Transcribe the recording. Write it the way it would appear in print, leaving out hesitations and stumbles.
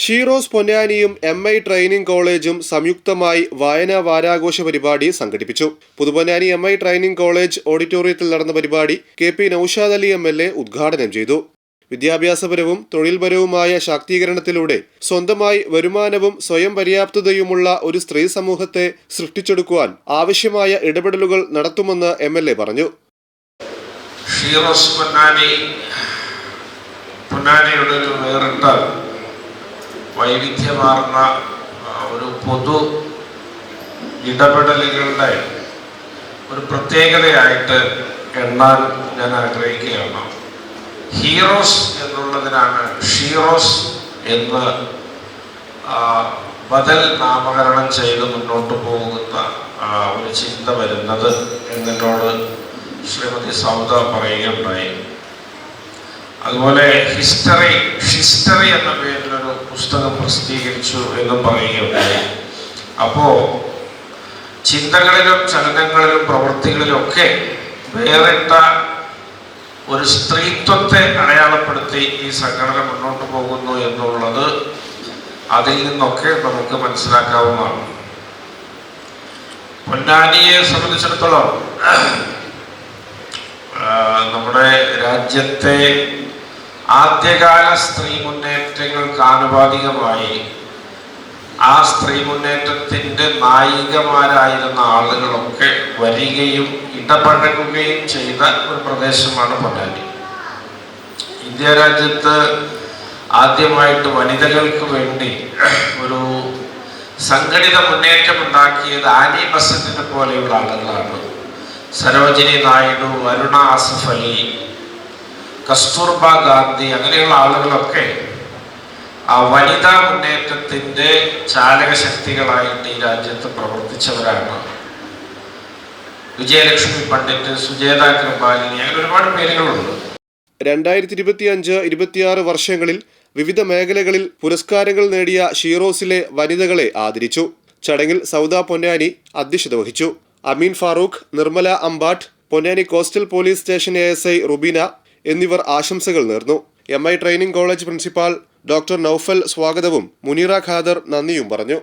ഷീറോസ് പൊന്നാനിയും MI training കോളേജും സംയുക്തമായി വായനാ വാരാഘോഷ പരിപാടി സംഘടിപ്പിച്ചു. പുതുപൊന്നാനി MI ട്രെയിനിംഗ് കോളേജ് ഓഡിറ്റോറിയത്തിൽ നടന്ന പരിപാടി KP നൌഷാദ് അലി MLA ഉദ്ഘാടനം ചെയ്തു. വിദ്യാഭ്യാസപരവും തൊഴിൽപരവുമായ ശാക്തീകരണത്തിലൂടെ സ്വന്തമായി വരുമാനവും സ്വയം പര്യാപ്തതയുമുള്ള ഒരു സ്ത്രീ സമൂഹത്തെ സൃഷ്ടിച്ചെടുക്കുവാൻ ആവശ്യമായ ഇടപെടലുകൾ നടത്തുമെന്ന് MLA പറഞ്ഞു. ഷീറോസ് പൊന്നാനിയുടെ ഒരു വേറിട്ട വൈവിധ്യമാർന്ന ഒരു പൊതു ഇടപെടലുകളുടെ ഒരു പ്രത്യേകതയായിട്ട് എണ്ണാൻ ഞാൻ ആഗ്രഹിക്കുകയാണ്. ഹീറോസ് എന്നുള്ളതിനാണ് ഷീറോസ് എന്ന് ബദൽ നാമകരണം ചെയ്ത് മുന്നോട്ട് പോകുന്ന ഒരു ചിന്ത വരുന്നത് എന്നോട് ശ്രീമതി സൗദ പറയുകയുണ്ടായി. അതുപോലെ ഹിസ്റ്ററി എന്ന പേരിലൊരു പുസ്തകം പ്രസിദ്ധീകരിച്ചു എന്നും പറയുകയുണ്ടായി. അപ്പോൾ ചിന്തകളിലും ചലനങ്ങളിലും പ്രവൃത്തികളിലൊക്കെ വേറിട്ട ഒരു സ്ത്രീത്വത്തെ അടയാളപ്പെടുത്തി ഈ സംഘടന മുന്നോട്ട് പോകുന്നു എന്നുള്ളത് അതിൽ നിന്നൊക്കെ നമുക്ക് മനസ്സിലാക്കാവുന്നതാണ്. പൊന്നാനിയെ സംബന്ധിച്ചിടത്തോളം നമ്മുടെ രാജ്യത്തെ ആദ്യകാല സ്ത്രീ മുന്നേറ്റങ്ങൾക്ക് ആനുപാതികമായി ആ സ്ത്രീ മുന്നേറ്റത്തിൻ്റെ നായികമാരായിരുന്ന ആളുകളൊക്കെ വരികയും ഇടപഴകുകയും ചെയ്ത ഒരു പ്രദേശമാണ് പൊന്നാനി. ഇന്ത്യ രാജ്യത്ത് ആദ്യമായിട്ട് വനിതകൾക്ക് വേണ്ടി ഒരു സംഘടിത മുന്നേറ്റം ഉണ്ടാക്കിയത് ആനി ബസന്റിനെ പോലെയുള്ള ആളുകളാണ്. സരോജിനി നായിഡു, അരുണ ആസിഫ് അലി, കസ്തൂർബ ഗാന്ധി, അങ്ങനെയുള്ള ആളുകളൊക്കെ ആ വനിതാ മുന്നേറ്റത്തിൻ്റെ ചാലകശക്തികളായിട്ട് ഈ രാജ്യത്ത് പ്രവർത്തിച്ചവരാണ്. വിജയലക്ഷ്മി പണ്ഡിറ്റ്, സുജേത കൃപാലിനി, അങ്ങനെ ഒരുപാട് പേരുകളുണ്ട്. 2025-26 വർഷങ്ങളിൽ വിവിധ മേഖലകളിൽ പുരസ്കാരങ്ങൾ നേടിയ ഷീറോസിലെ വനിതകളെ ആദരിച്ചു. ചടങ്ങിൽ സൗദ പൊന്നാനി അധ്യക്ഷത വഹിച്ചു. Ameen Farooq, Nirmala Ambatt, Ponnani coastal police station ASI Rubeena എന്നിവർ ആശംസകൾ നേർന്നു. MI training college principal doctor Noufal സ്വാഗതവും മുനീറ ഖാദർ നന്ദിയും പറഞ്ഞു.